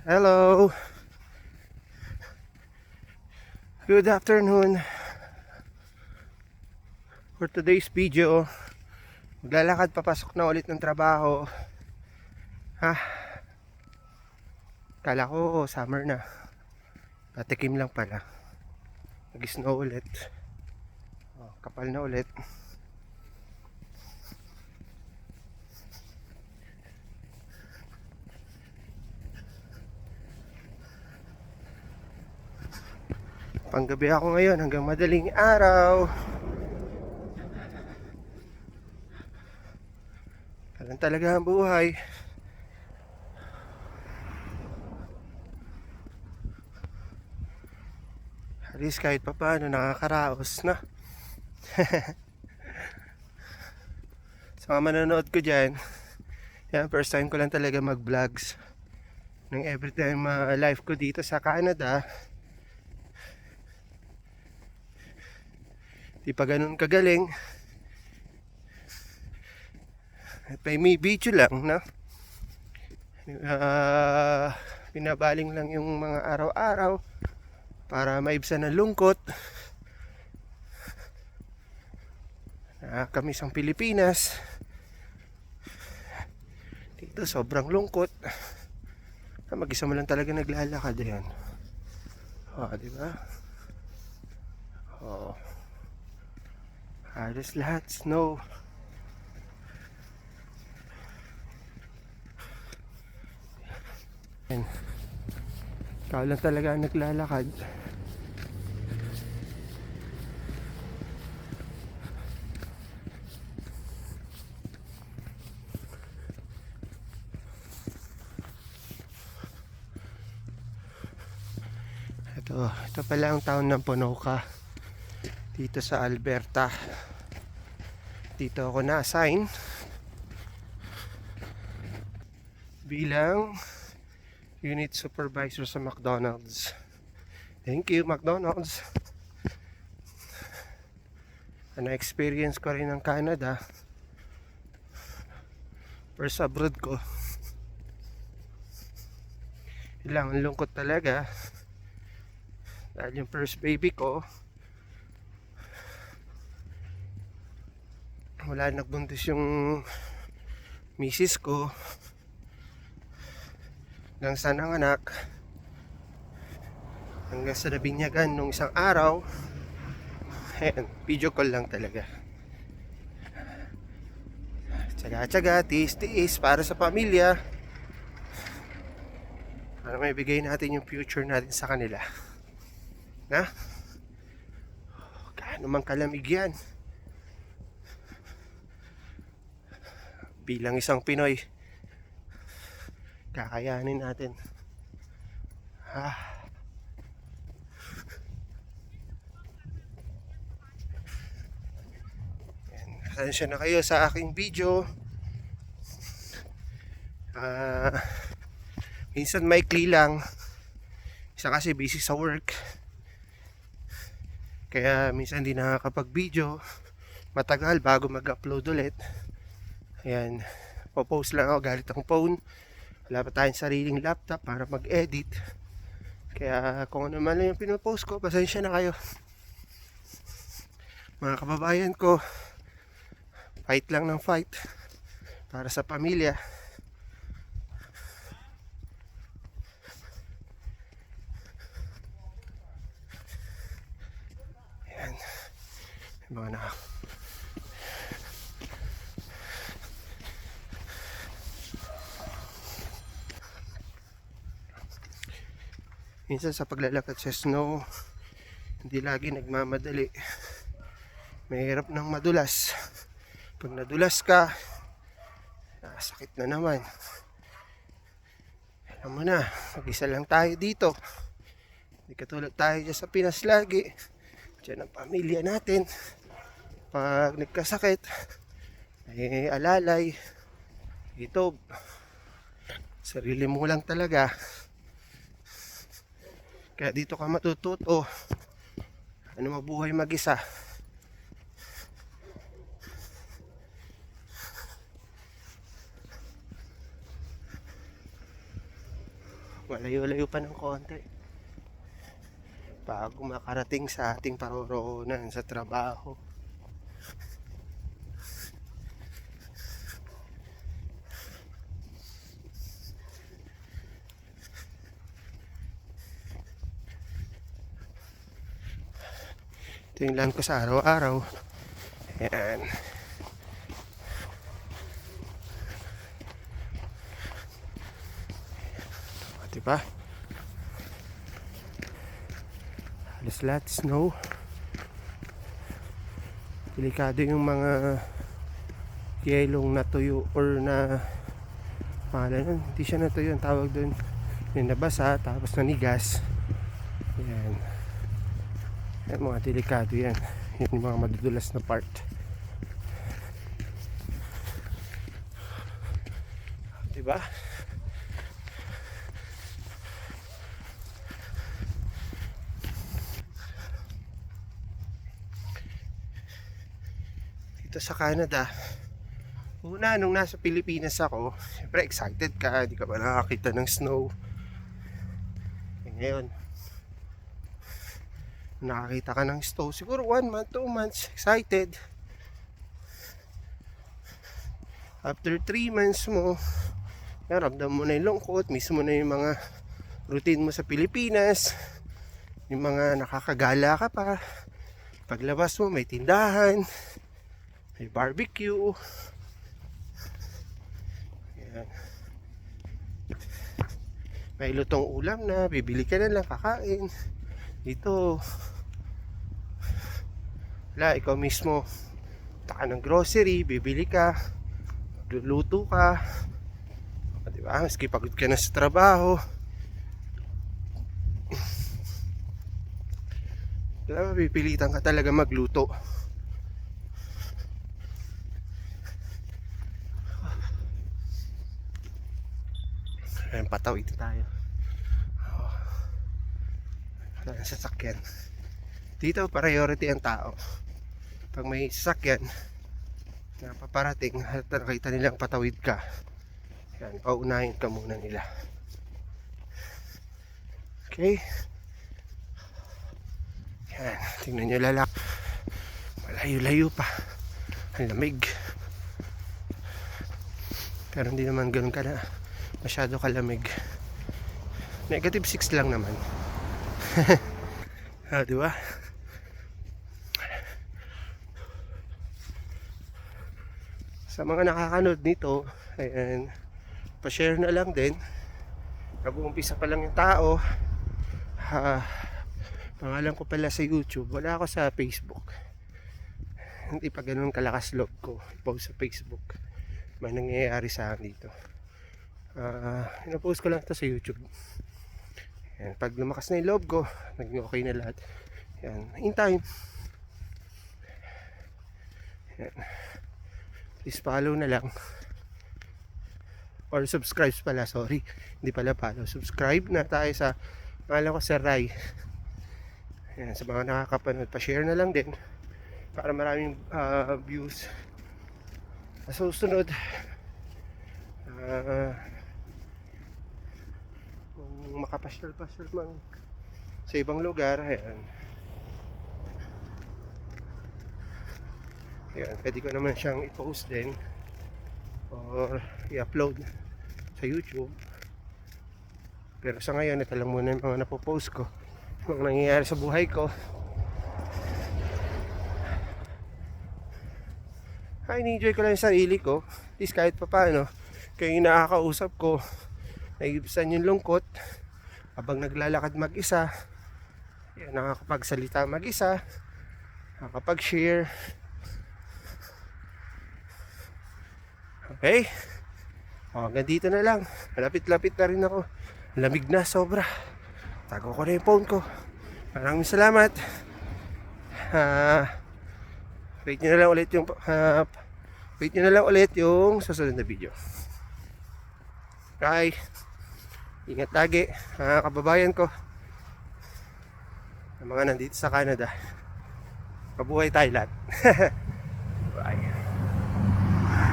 Hello, good afternoon. For today's video, maglalakad papasok na ulit ng trabaho. Ha? Kala ko summer na. Patikim lang pala. Nag-snow ulit. Kapal na ulit. Panggabi ako ngayon hanggang madaling araw. Ganun talaga ang buhay. At least kahit pa paano nakakaraos na. Sa mga manonood ko dyan, yan, first time ko lang talaga mag-vlogs. Nang every time live ko dito sa Canada, di pa ganun kagaling. At may video lang, no? Pinabaling lang yung mga araw-araw para maibsan ang lungkot. Kami sa Pilipinas, dito sobrang lungkot. Mag-isa mo lang talaga naglalakad yan. Di ba? Halos lahat snow. Yan. Ikaw lang talaga ang naglalakad. Ito pala ang town ng Ponoka dito sa Alberta. Dito ako na-assign bilang unit supervisor sa McDonald's. Thank you, McDonald's. Na-experience ko rin ng Canada. First abroad ko. Ilang lungkot talaga. Dahil yung first baby ko, wala nagbuntis yung misis ko. Hanggang sa nanganak, hanggang sa nabinyagan nung isang araw. Ayan, video call lang talaga. Tsaga-tsaga, tiis-tiis para sa pamilya, para may bigay natin yung future natin sa kanila. Na? Gaano mang kalamig yan. Bilang isang Pinoy, kakayanin natin. Pasensya na kayo sa aking video. Minsan maikli lang. Isa kasi busy sa work, kaya minsan hindi nakakapag-video. Matagal bago mag-upload ulit. Ayan, popost lang ako gamit ang phone. Wala pa tayong sariling laptop para mag-edit. Kaya kung ano man lang yung pinopost ko, pasensya na kayo. Mga kababayan ko, fight lang ng fight para sa pamilya. Ayan, mga na. Minsan sa paglalakad sa snow, hindi lagi nagmamadali. Mahirap ng madulas. Pag nadulas ka, sakit na naman. Alam mo na, mag-isa lang tayo dito. Hindi katulad tayo dyan sa Pinas lagi. Diyan ang pamilya natin. Pag nagkasakit, ay alalay. Ito, sarili mo lang talaga. Kaya dito ka matututo ano mabuhay mag-isa. Malayo-layo pa ng konti bago makarating sa ating paroroonan sa trabaho. Ito yung land ko sa araw-araw. Ayan. Diba? Halos lahat snow. Delikado yung mga yelong natuyo or na pangalan nun, hindi siya natuyo, ang tawag doon yung nabasa tapos nanigas. Yan. Yan mga delikado yan. Yan yung mga madudulas na part. Diba? Dito sa Canada, una nung nasa Pilipinas ako, siyempre excited ka, di ka ba nakakita ng snow. E ngayon, nakakita ka ng snow, siguro 1 month, 2 months, excited. After 3 months mo, naramdam mo na yung lungkot, mismo na yung mga routine mo sa Pilipinas, yung mga nakakagala ka pa. Paglabas mo, may tindahan, may barbecue. Ayan. May lutong ulam na, bibili ka na lang, kakain. Dito, wala, ikaw mismo taka ng grocery, bibili ka, luluto ka. Diba? Maski pagod ka na sa trabaho, wala, pipilitan ka talaga magluto. Ayan, patawid tayo. Wala na sasakyan. Dito priority ang tao. Pag may sasakyan na paparating at nakita nilang patawid ka, yan, paunahin ka muna nila. Okay? Yan, tingnan nyo lalak. Malayo-layo pa. Ang lamig. Pero hindi naman ganun ka na masyado kalamig. -6 lang naman. Diba? Sa mga nakakanood nito, ayan, pa-share na lang din. Nag-uumpisa pa lang yung tao. Pangalan ko pala sa YouTube, wala ako sa Facebook. Hindi pa ganun kalakas loob ko i-post sa Facebook. May nangyayari sa akin dito. Ina-post ko lang ito sa YouTube. Yan, pag lumakas na yung loob ko, naging okay na lahat. Yan, in time. Yan. Please follow na lang. Or subscribe pala, sorry. Hindi pala follow. Subscribe na tayo sa, pangalan ko Sir Ray. Yan, sa mga nakakapanood, pa-share na lang din para maraming views. Sa susunod, kung makapasyal-pasyal man sa ibang lugar, ayan. Ayan, pwede ko naman siyang i-post din or i-upload sa YouTube. Pero sa ngayon, ito lang muna yung mga napopost ko, mga nangyayari sa buhay ko. Ini-enjoy ko lang yung sarili ko. At least kahit pa paano, kayo yung nakakausap ko, naiibsan yung lungkot habang naglalakad mag-isa. Yan, nakakapagsalita mag-isa, nakakapag-share. Okay? Hanggang dito na lang. Malapit-lapit na rin ako. Lamig na sobra. Tago ko na yung phone ko. Maraming salamat. Wait nyo na lang ulit yung susunod na video. Bye. Ingat lagi, mga kababayan ko, ang mga nandito sa Canada. Mabuhay tayo lahat. Bye.